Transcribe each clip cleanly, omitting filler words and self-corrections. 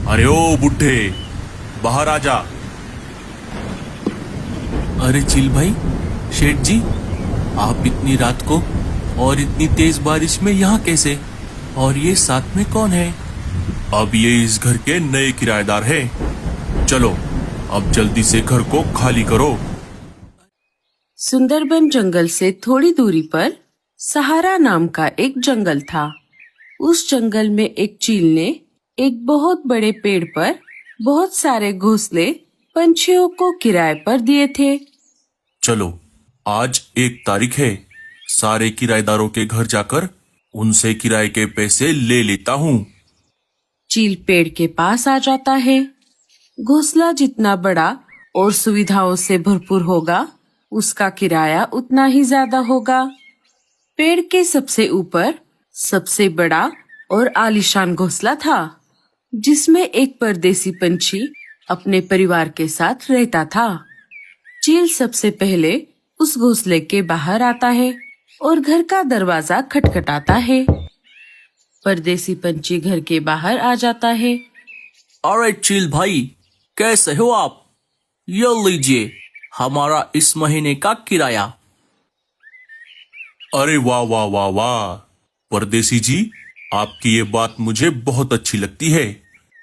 अरे ओ बुड्ढे, बाहर आ जा। अरे चिल भाई, शेठ जी, आप इतनी रात को और इतनी तेज बारिश में यहाँ कैसे? और ये साथ में कौन है? अब ये इस घर के नए किराएदार हैं। चलो अब जल्दी से घर को खाली करो। सुंदरबन जंगल से थोड़ी दूरी पर सहारा नाम का एक जंगल था। उस जंगल में एक चील ने एक बहुत बड़े पेड़ पर बहुत सारे घोंसले पंछियों को किराए पर दिए थे। चलो आज 1 तारीख है, सारे किराएदारों के घर जाकर उनसे किराए के पैसे ले लेता हूँ। चील पेड़ के पास आ जाता है। घोंसला जितना बड़ा और सुविधाओं से भरपूर होगा, उसका किराया उतना ही ज्यादा होगा। पेड़ के सबसे ऊपर सबसे बड़ा और आलीशान घोंसला था, जिसमें एक परदेसी पंछी अपने परिवार के साथ रहता था। चील सबसे पहले उस घोंसले के बाहर आता है और घर का दरवाजा खटखटाता है। परदेसी पंछी घर के बाहर आ जाता है। अरे चिल भाई, कैसे हो आप? ये लीजिए हमारा इस महीने का किराया। अरे वाह वाह वाह वाह, परदेसी जी, आपकी ये बात मुझे बहुत अच्छी लगती है।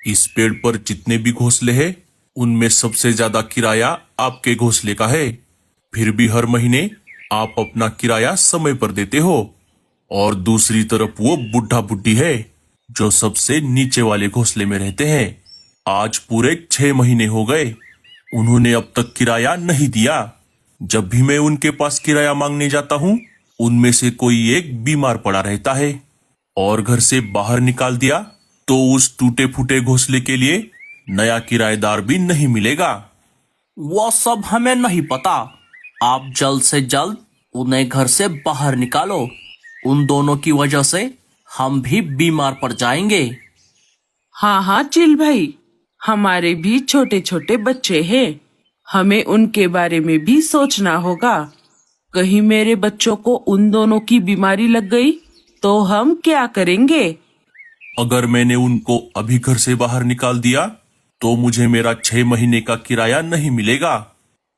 इस पेड़ पर जितने भी घोंसले हैं, उनमें सबसे ज्यादा किराया आपके घोंसले का है। फिर भी हर महीने आप अपना किराया समय पर देते हो। और दूसरी तरफ वो बुढ़ा बुड्ढी है जो सबसे नीचे वाले घोंसले में रहते हैं। आज पूरे 6 महीने हो गए, उन्होंने अब तक किराया नहीं दिया। जब भी मैं उनके पास किराया मांगने जाता हूँ, उनमें से कोई एक बीमार पड़ा रहता है और घर से बाहर निकाल दिया तो उस टूटे फूटे घोंसले के लिए नया किराएदार भी नहीं मिलेगा। वो सब हमें नहीं पता। आप जल्द से जल्द उन्हें घर से बाहर निकालो। उन दोनों की वजह से हम भी बीमार पड़ जाएंगे। हाँ हाँ चिल भाई, हमारे भी छोटे छोटे बच्चे हैं, हमें उनके बारे में भी सोचना होगा। कहीं मेरे बच्चों को उन दोनों की बीमारी लग गई तो हम क्या करेंगे? अगर मैंने उनको अभी घर से बाहर निकाल दिया तो मुझे मेरा 6 महीने का किराया नहीं मिलेगा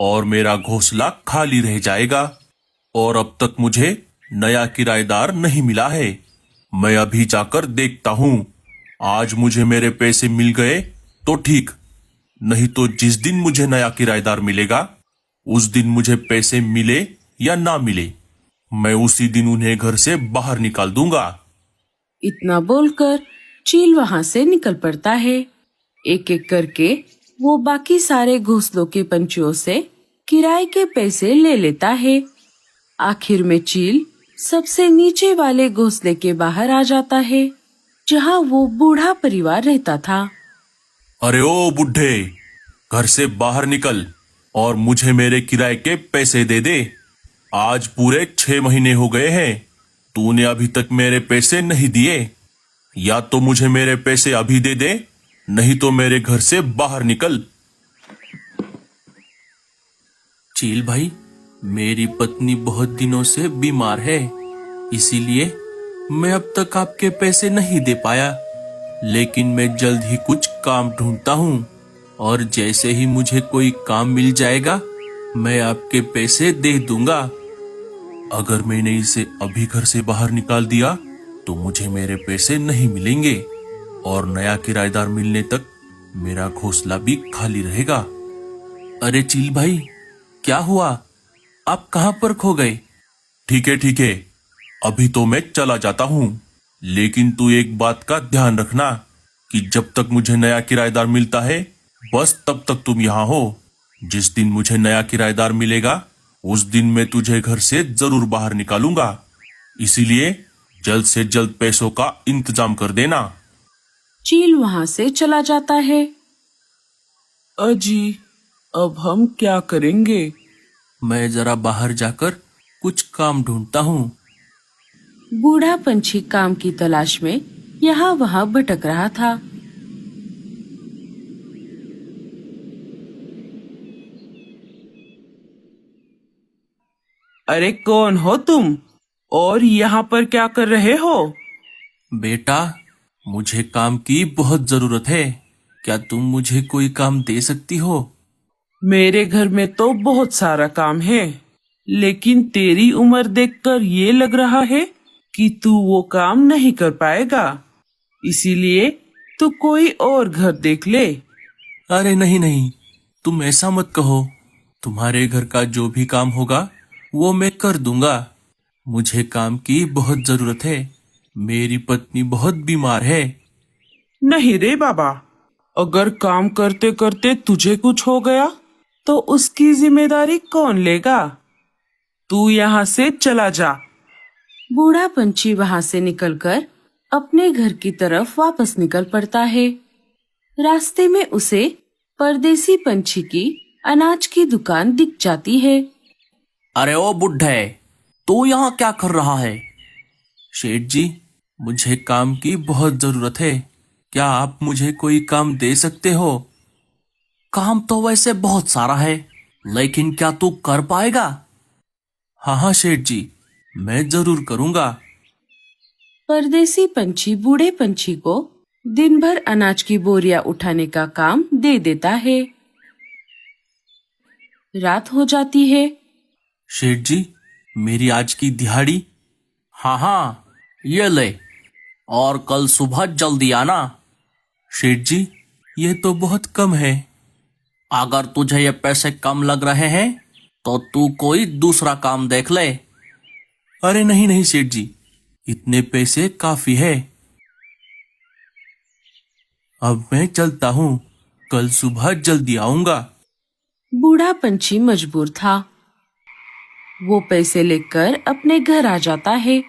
और मेरा घोंसला खाली रह जाएगा। और अब तक मुझे नया किराएदार नहीं मिला है। मैं अभी जाकर देखता हूँ। आज मुझे मेरे पैसे मिल गए तो ठीक, नहीं तो जिस दिन मुझे नया किराएदार मिलेगा, उस दिन मुझे पैसे मिले या ना मिले, मैं उसी दिन उन्हें घर से बाहर निकाल दूंगा। इतना बोलकर चील वहाँ से निकल पड़ता है। एक एक करके वो बाकी सारे घोंसलों के पंछियों से किराए के पैसे ले लेता है। आखिर में चील सबसे नीचे वाले घोंसले के बाहर आ जाता है, जहाँ वो बूढ़ा परिवार रहता था। अरे ओ बुड्ढे, घर से बाहर निकल और मुझे मेरे किराए के पैसे दे दे। आज पूरे 6 महीने हो गए हैं, तूने अभी तक मेरे पैसे नहीं दिए। या तो मुझे मेरे पैसे अभी दे दे, नहीं तो मेरे घर से बाहर निकल। चील भाई, मेरी पत्नी बहुत दिनों से बीमार है, इसीलिए मैं अब तक आपके पैसे नहीं दे पाया। लेकिन मैं जल्द ही कुछ काम ढूंढता हूँ और जैसे ही मुझे कोई काम मिल जाएगा, मैं आपके पैसे दे दूंगा। अगर मैंने इसे अभी घर से बाहर निकाल दिया तो मुझे मेरे पैसे नहीं मिलेंगे और नया किराएदार मिलने तक मेरा घोंसला भी खाली रहेगा। अरे चील भाई, क्या हुआ? आप कहाँ पर खो गए? ठीक है, अभी तो मैं चला जाता हूँ, लेकिन तू एक बात का ध्यान रखना कि जब तक मुझे नया किराएदार मिलता है, बस तब तक तुम यहाँ हो। जिस दिन मुझे नया किराएदार मिलेगा, उस दिन मैं तुझे घर से जरूर बाहर निकालूंगा। इसीलिए जल्द से जल्द पैसों का इंतजाम कर देना। चील वहाँ से चला जाता है। अजी, अब हम क्या करेंगे? मैं जरा बाहर जाकर कुछ काम ढूंढता हूँ। बूढ़ा पंछी काम की तलाश में यहाँ वहाँ भटक रहा था। अरे कौन हो तुम और यहाँ पर क्या कर रहे हो? बेटा, मुझे काम की बहुत जरूरत है। क्या तुम मुझे कोई काम दे सकती हो? मेरे घर में तो बहुत सारा काम है, लेकिन तेरी उम्र देखकर ये लग रहा है कि तू वो काम नहीं कर पाएगा। इसीलिए तू कोई और घर देख ले। अरे नहीं नहीं, तुम ऐसा मत कहो। तुम्हारे घर का जो भी काम होगा वो मैं कर दूंगा। मुझे काम की बहुत जरूरत है। मेरी पत्नी बहुत बीमार है। नहीं रे बाबा, अगर काम करते करते तुझे कुछ हो गया तो उसकी जिम्मेदारी कौन लेगा? तू यहाँ से चला जा। बूढ़ा पंछी वहां से निकलकर अपने घर की तरफ वापस निकल पड़ता है। रास्ते में उसे परदेसी पंछी की अनाज की दुकान दिख जाती है। अरे ओ बुड्ढे, तू यहाँ क्या कर रहा है? शेठ जी, मुझे काम की बहुत जरूरत है। क्या आप मुझे कोई काम दे सकते हो? काम तो वैसे बहुत सारा है, लेकिन क्या तू कर पाएगा? हाँ हाँ शेठ जी, मैं जरूर करूंगा। परदेसी पंछी बूढ़े पंछी को दिन भर अनाज की बोरियां उठाने का काम दे देता है। रात हो जाती है। शेठ जी, मेरी आज की दिहाड़ी? हाँ हाँ, ये ले, और कल सुबह जल्दी आना। शेठ जी, ये तो बहुत कम है। अगर तुझे ये पैसे कम लग रहे हैं तो तू कोई दूसरा काम देख ले। अरे नहीं नहीं शेठ जी, इतने पैसे काफी है। अब मैं चलता हूँ, कल सुबह जल्दी आऊंगा। बूढ़ा पंछी मजबूर था। वो पैसे लेकर अपने घर आ जाता है।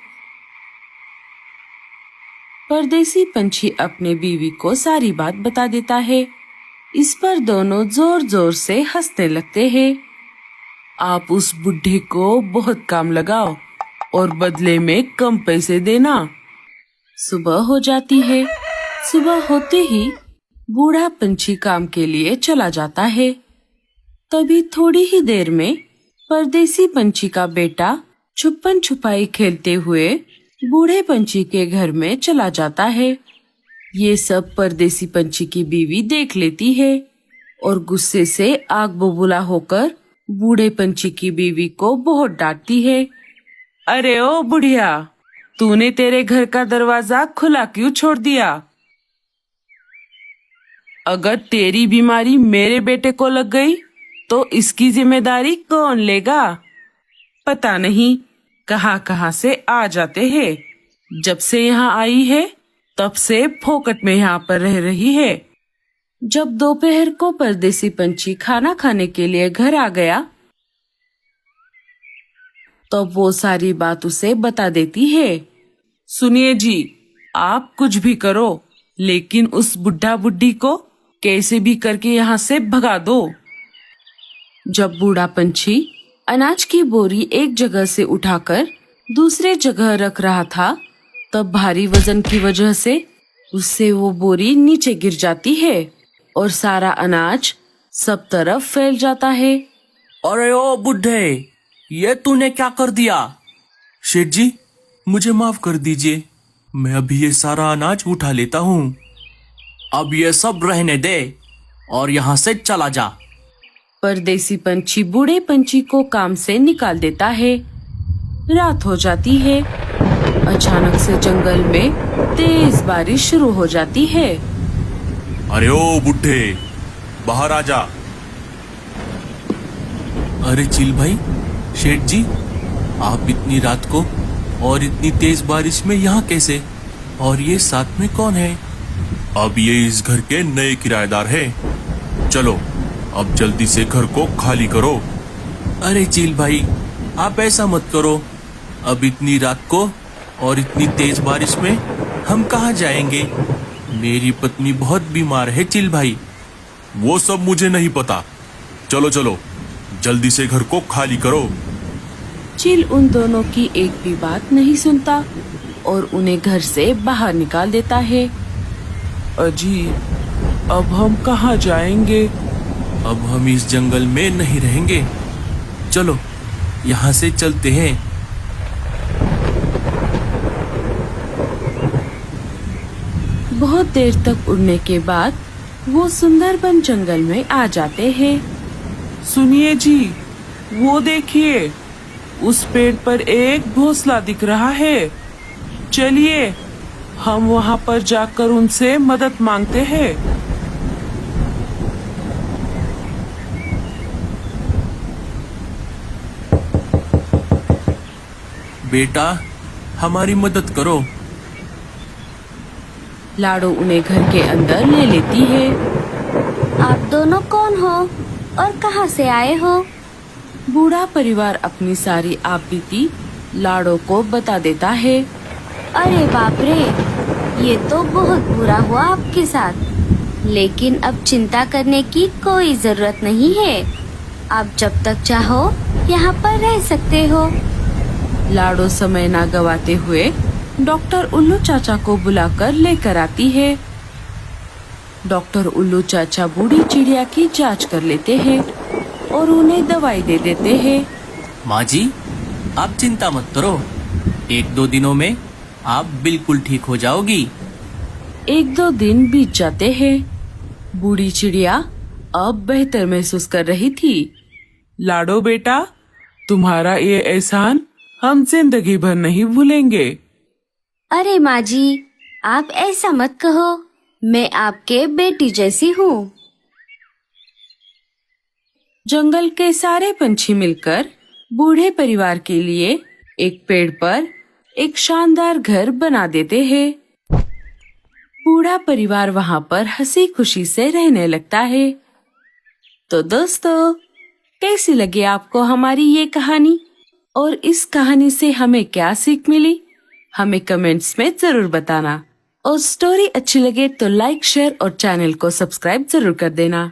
परदेसी पंछी अपने बीवी को सारी बात बता देता है। इस पर दोनों जोर जोर से हंसने लगते हैं। आप उस बुढ़े को बहुत काम लगाओ और बदले में कम पैसे देना। सुबह हो जाती है। सुबह होते ही बूढ़ा पंछी काम के लिए चला जाता है। तभी थोड़ी ही देर में परदेसी पंछी का बेटा छुपन छुपाई खेलते हुए बूढ़े पंछी के घर में चला जाता है। ये सब परदेसी पंछी की बीवी देख लेती है और गुस्से से आग बबूला होकर बूढ़े पंछी की बीवी को बहुत डांटती है। अरे ओ बुढ़िया, तूने तेरे घर का दरवाजा खुला क्यों छोड़ दिया? अगर तेरी बीमारी मेरे बेटे को लग गई तो इसकी जिम्मेदारी कौन लेगा? पता नहीं कहाँ से आ जाते हैं। जब से यहाँ आई है तब से फोकट में यहाँ पर रह रही है। जब दोपहर को परदेसी पंछी खाना खाने के लिए घर आ गया तो वो सारी बात उसे बता देती है। सुनिए जी, आप कुछ भी करो, लेकिन उस बुढ़ा बुढ़ी को कैसे भी करके यहाँ से भगा दो। जब बूढ़ा पंछी अनाज की बोरी एक जगह से उठाकर दूसरे जगह रख रहा था तब भारी वजन की वजह से उससे वो बोरी नीचे गिर जाती है और सारा अनाज सब तरफ फैल जाता है। अरे ओ बुड्ढे, ये तूने क्या कर दिया? शेठ जी, मुझे माफ कर दीजिए, मैं अभी ये सारा अनाज उठा लेता हूँ। अब ये सब रहने दे और यहाँ से चला जा। परदेसी पंछी बूढ़े पंछी को काम से निकाल देता है। रात हो जाती है। अचानक से जंगल में तेज बारिश शुरू हो जाती है। अरे ओ बुड्ढे, बाहर आ जा। अरे चिल भाई, शेठ जी, आप इतनी रात को और इतनी तेज बारिश में यहाँ कैसे? और ये साथ में कौन है? अब ये इस घर के नए किराएदार हैं। चलो अब जल्दी से घर को खाली करो। अरे चिल भाई, आप ऐसा मत करो। अब इतनी रात को और इतनी तेज बारिश में हम कहाँ जाएंगे? मेरी पत्नी बहुत बीमार है चिल भाई। वो सब मुझे नहीं पता। चलो चलो जल्दी से घर को खाली करो। चिल उन दोनों की एक भी बात नहीं सुनता और उन्हें घर से बाहर निकाल देता है। अजी, अब हम कहाँ जाएंगे? अब हम इस जंगल में नहीं रहेंगे। चलो यहाँ से चलते हैं। बहुत देर तक उड़ने के बाद वो सुंदरबन जंगल में आ जाते हैं। सुनिए जी, वो देखिए, उस पेड़ पर एक घोंसला दिख रहा है। चलिए हम वहाँ पर जाकर उनसे मदद मांगते हैं। बेटा, हमारी मदद करो। लाडो उन्हें घर के अंदर ले लेती है। आप दोनों कौन हो और कहाँ से आए हो? बूढ़ा परिवार अपनी सारी आपबीती लाडो को बता देता है। अरे बाप रे, ये तो बहुत बुरा हुआ आपके साथ। लेकिन अब चिंता करने की कोई जरूरत नहीं है। आप जब तक चाहो यहाँ पर रह सकते हो। लाडो समय ना गवाते हुए डॉक्टर उल्लू चाचा को बुलाकर लेकर आती है। डॉक्टर उल्लू चाचा बूढ़ी चिड़िया की जांच कर लेते हैं और उन्हें दवाई दे देते हैं। माँ जी, आप चिंता मत करो, 1-2 दिनों में आप बिल्कुल ठीक हो जाओगी। 1-2 दिन बीत जाते हैं। बूढ़ी चिड़िया अब बेहतर महसूस कर रही थी। लाडो बेटा, तुम्हारा ये एहसान हम जिंदगी भर नहीं भूलेंगे। अरे माँ जी, आप ऐसा मत कहो, मैं आपके बेटी जैसी हूँ। जंगल के सारे पंछी मिलकर बूढ़े परिवार के लिए एक पेड़ पर एक शानदार घर बना देते हैं। बूढ़ा परिवार वहाँ पर हंसी खुशी से रहने लगता है। तो दोस्तों, कैसी लगी आपको हमारी ये कहानी और इस कहानी से हमें क्या सीख मिली? हमें कमेंट्स में जरूर बताना। और स्टोरी अच्छी लगे तो लाइक, शेयर और चैनल को सब्सक्राइब जरूर कर देना।